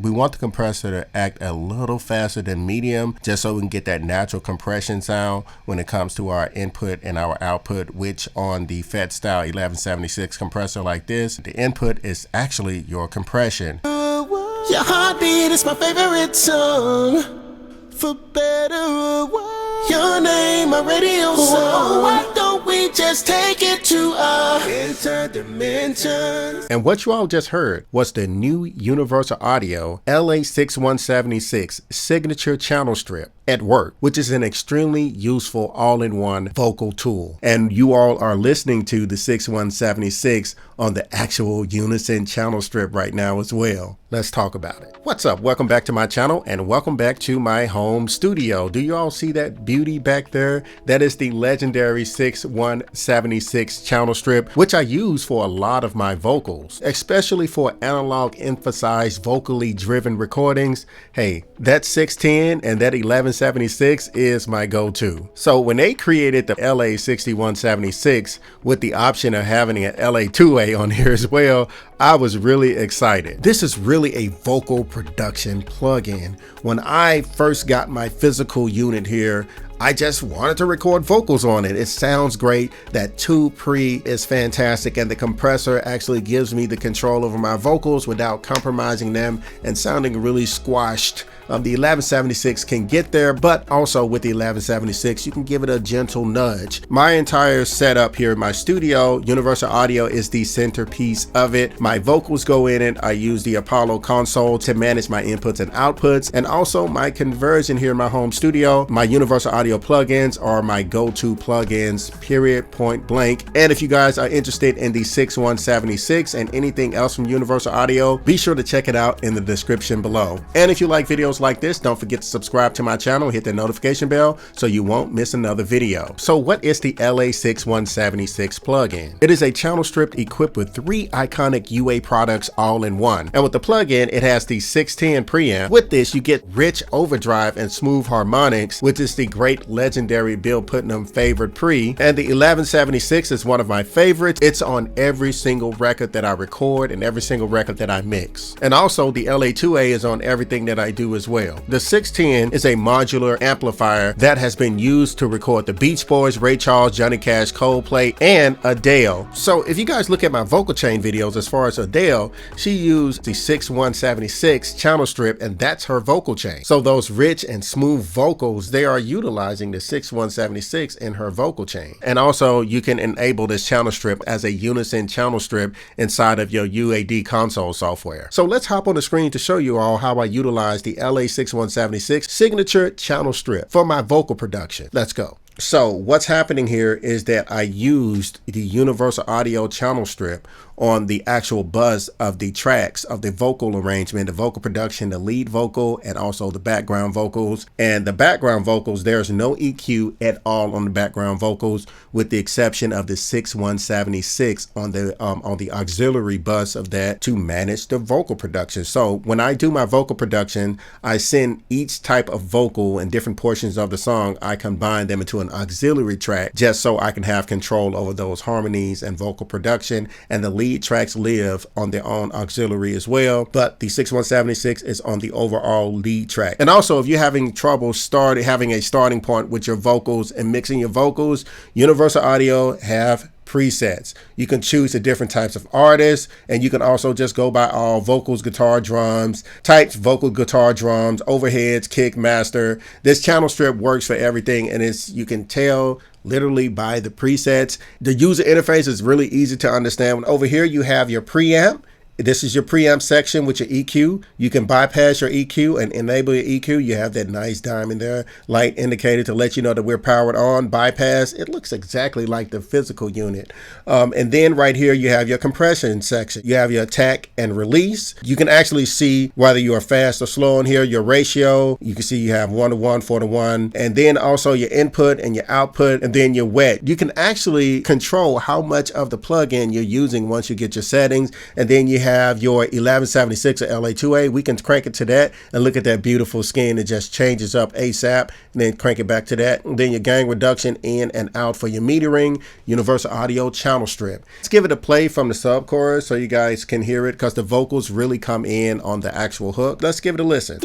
We want the compressor to act a little faster than medium, just so we can get that natural compression sound when it comes to our input and our output, which on the FET style 1176 compressor like this, the input is actually your compression. Your heartbeat is my favorite song, for better or worse. Your name, my radio song. Why don't we just take it to our interdimensions? And what you all just heard was the new Universal Audio LA6176 signature channel strip at work, which is an extremely useful all-in-one vocal tool. And you all are listening to the 6176 on the actual Unison channel strip right now as well. Let's talk about it. What's up? Welcome back to my channel and welcome back to my home studio. Do you all see that beauty back there? That is the legendary 6176 channel strip, which I use for a lot of my vocals, especially for analog emphasized vocally driven recordings. Hey, that 610 and that 1176 is my go-to. So when they created the LA6176 with the option of having an LA2A on here as well, I was really excited. This is really a vocal production plugin. When I first got my physical unit here, I just wanted to record vocals on it. It sounds great. That tube pre is fantastic, and the compressor actually gives me the control over my vocals without compromising them and sounding really squashed. The 1176 can get there, but also with the 1176, you can give it a gentle nudge. My entire setup here in my studio, Universal Audio is the centerpiece of it. My vocals go in it. I use the Apollo console to manage my inputs and outputs, and also my conversion here in my home studio. My Universal Audio plugins are my go-to plugins, period, point blank. And if you guys are interested in the 6176 and anything else from Universal Audio, be sure to check it out in the description below. And if you like videos like this, don't forget to subscribe to my channel, hit the notification bell so you won't miss another video. So what is the LA6176 plugin? It is a channel strip equipped with 3 iconic UA products all in one. And with the plugin, it has the 610 preamp. With this, you get rich overdrive and smooth harmonics, which is the great legendary Bill Putnam favorite pre. And the 1176 is one of my favorites. It's on every single record that I record and every single record that I mix. And also the LA2A is on everything that I do as well. The 610 is a modular amplifier that has been used to record the Beach Boys, Ray Charles, Johnny Cash, Coldplay, and Adele. So if you guys look at my vocal chain videos, as far as Adele, she used the 6176 channel strip, and that's her vocal chain. So those rich and smooth vocals, they are utilizing the 6176 in her vocal chain. And also you can enable this channel strip as a Unison channel strip inside of your UAD console software. So let's hop on the screen to show you all how I utilize the LA6176 signature channel strip for my vocal production. Let's go. So what's happening here is that I used the Universal Audio channel strip on the actual buzz of the tracks of the vocal arrangement, the vocal production, the lead vocal, and also the background vocals. And the background vocals, there's no EQ at all on the background vocals, with the exception of the 6176 on the auxiliary bus of that to manage the vocal production. So when I do my vocal production, I send each type of vocal and different portions of the song, I combine them into an auxiliary track just so I can have control over those harmonies and vocal production, and the lead tracks live on their own auxiliary as well, but the 6176 is on the overall lead track. And also, if you're having trouble having a starting point with your vocals and mixing your vocals, Universal Audio have presets. You can choose the different types of artists, and you can also just go by all vocals, guitar, drums types, vocal, guitar, drums, overheads, kick, master. This channel strip works for everything, and you can tell literally by the presets. The user interface is really easy to understand. Over here you have your preamp. This is your preamp section with your EQ. You can bypass your EQ and enable your EQ. You have that nice diamond there, light indicator to let you know that we're powered on. Bypass, it looks exactly like the physical unit. And then right here, you have your compression section. You have your attack and release. You can actually see whether you are fast or slow in here, your ratio. You can see you have 1:1, 4:1, and then also your input and your output, and then your wet. You can actually control how much of the plugin you're using once you get your settings, and then you have your 1176 or LA2A, we can crank it to that and look at that beautiful skin. It just changes up ASAP, and then crank it back to that. And then your gain reduction in and out for your metering, universal audio channel strip. Let's give it a play from the sub chorus so you guys can hear it, because the vocals really come in on the actual hook. Let's give it a listen.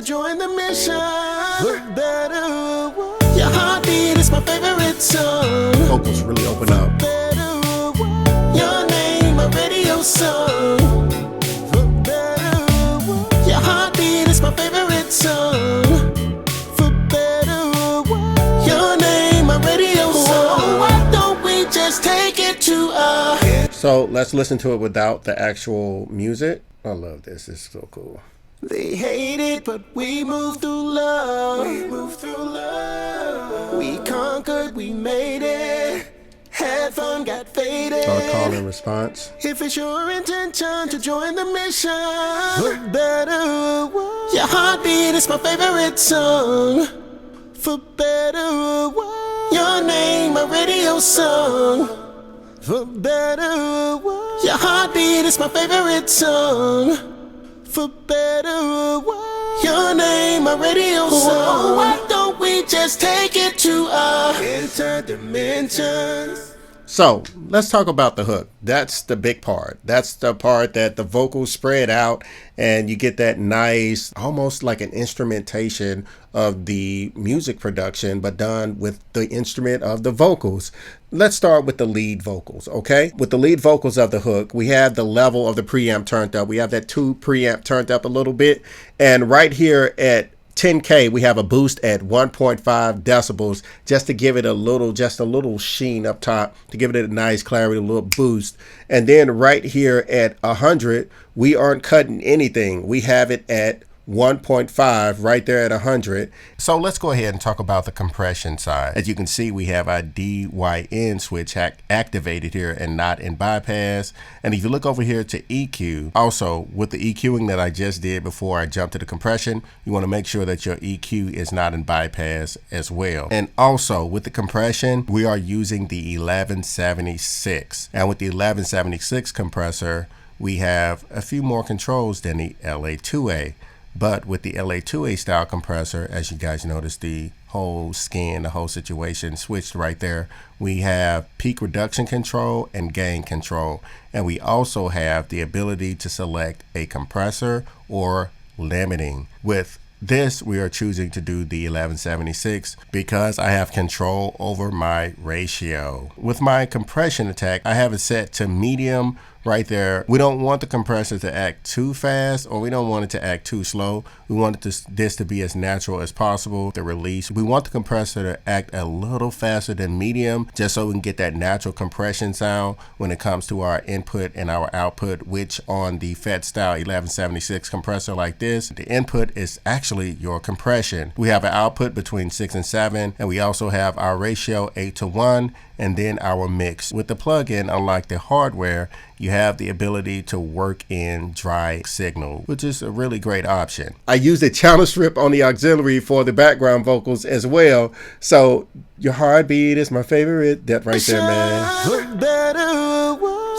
Join the mission. Look better. Your heartbeat is my favorite song. Vocals really open up. Better. Your name, my radio song. Look better. Your heartbeat is my favorite song. For better. Your name, my radio song. Why don't we just take it to a... So let's listen to it without the actual music. I love this. It's so cool. They hate it, but we move through love. We move through love. We conquered, we made it. Had fun, got faded. So a call and response. If it's your intention to join the mission, look better. Your heartbeat is my favorite song. For better. Your name, my radio song. For better. Your heartbeat is my favorite song. For better, your name, my radio song. Why don't we just take it to our interdimensions? So let's talk about the hook. That's the big part. That's the part that the vocals spread out and you get that nice, almost like an instrumentation of the music production, but done with the instrument of the vocals. Let's start with the lead vocals, okay? With the lead vocals of the hook, we have the level of the preamp turned up. We have that 2 preamp turned up a little bit. And right here at 10K, we have a boost at 1.5 decibels just to give it a little sheen up top, to give it a nice clarity, a little boost. And then right here at 100, we aren't cutting anything. We have it at 1.5 right there at 100. So let's go ahead and talk about the compression side. As you can see, we have our DYN switch activated here and not in bypass. And if you look over here to EQ, also with the EQing that I just did before I jumped to the compression, you want to make sure that your EQ is not in bypass as well. And also with the compression, we are using the 1176. And with the 1176 compressor, we have a few more controls than the LA2A. But with the LA2A style compressor, as you guys notice, the whole skin, the whole situation switched right there. We have peak reduction control and gain control. And we also have the ability to select a compressor or limiting. With this, we are choosing to do the 1176 because I have control over my ratio. With my compression attack, I have it set to medium right there. We don't want the compressor to act too fast, or we don't want it to act too slow. We want this to be as natural as possible. The release, we want the compressor to act a little faster than medium, just so we can get that natural compression sound when it comes to our input and our output, which on the FET style 1176 compressor like this, the input is actually your compression. We have an output between 6 and 7, and we also have our ratio 8:1, and then our mix. With the plugin, unlike the hardware, you have the ability to work in dry signal, which is a really great option. I use the channel strip on the auxiliary for the background vocals as well. So your heartbeat is my favorite. That right there, man. Look better.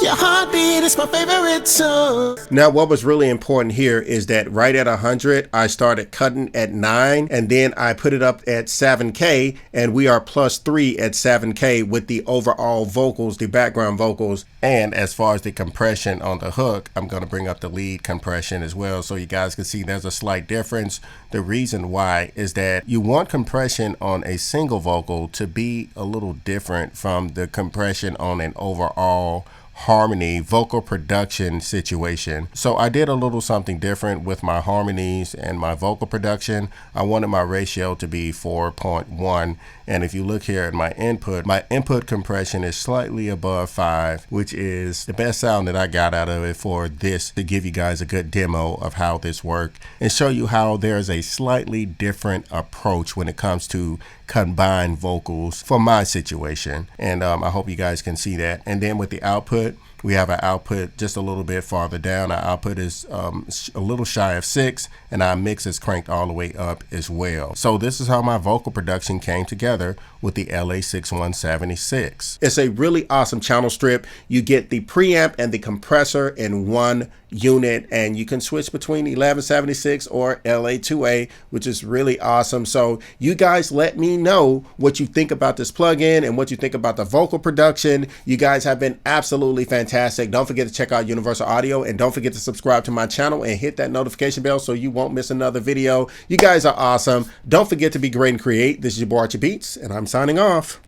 Your heartbeat is my favorite song. Now, what was really important here is that right at 100, I started cutting at 9, and then I put it up at 7K, and we are +3 at 7K with the overall vocals, the background vocals. And as far as the compression on the hook, I'm going to bring up the lead compression as well, so you guys can see there's a slight difference. The reason why is that you want compression on a single vocal to be a little different from the compression on an overall harmony vocal production situation. So I did a little something different with my harmonies and my vocal production. I wanted my ratio to be 4.1, and if you look here at my input compression is slightly above 5, which is the best sound that I got out of it for this, to give you guys a good demo of how this works and show you how there's a slightly different approach when it comes to combined vocals for my situation. And I hope you guys can see that. And then with the output, We have an output just a little bit farther down. Our output is a little shy of 6, and our mix is cranked all the way up as well. So this is how my vocal production came together with the LA6176. It's a really awesome channel strip. You get the preamp and the compressor in one unit, and you can switch between 1176 or LA2A, which is really awesome. So you guys let me know what you think about this plugin and what you think about the vocal production. You guys have been absolutely fantastic. Don't forget to check out Universal Audio, and don't forget to subscribe to my channel and hit that notification bell so you won't miss another video. You guys are awesome. Don't forget to be great and create. This is your boy Archie Beats, and I'm signing off.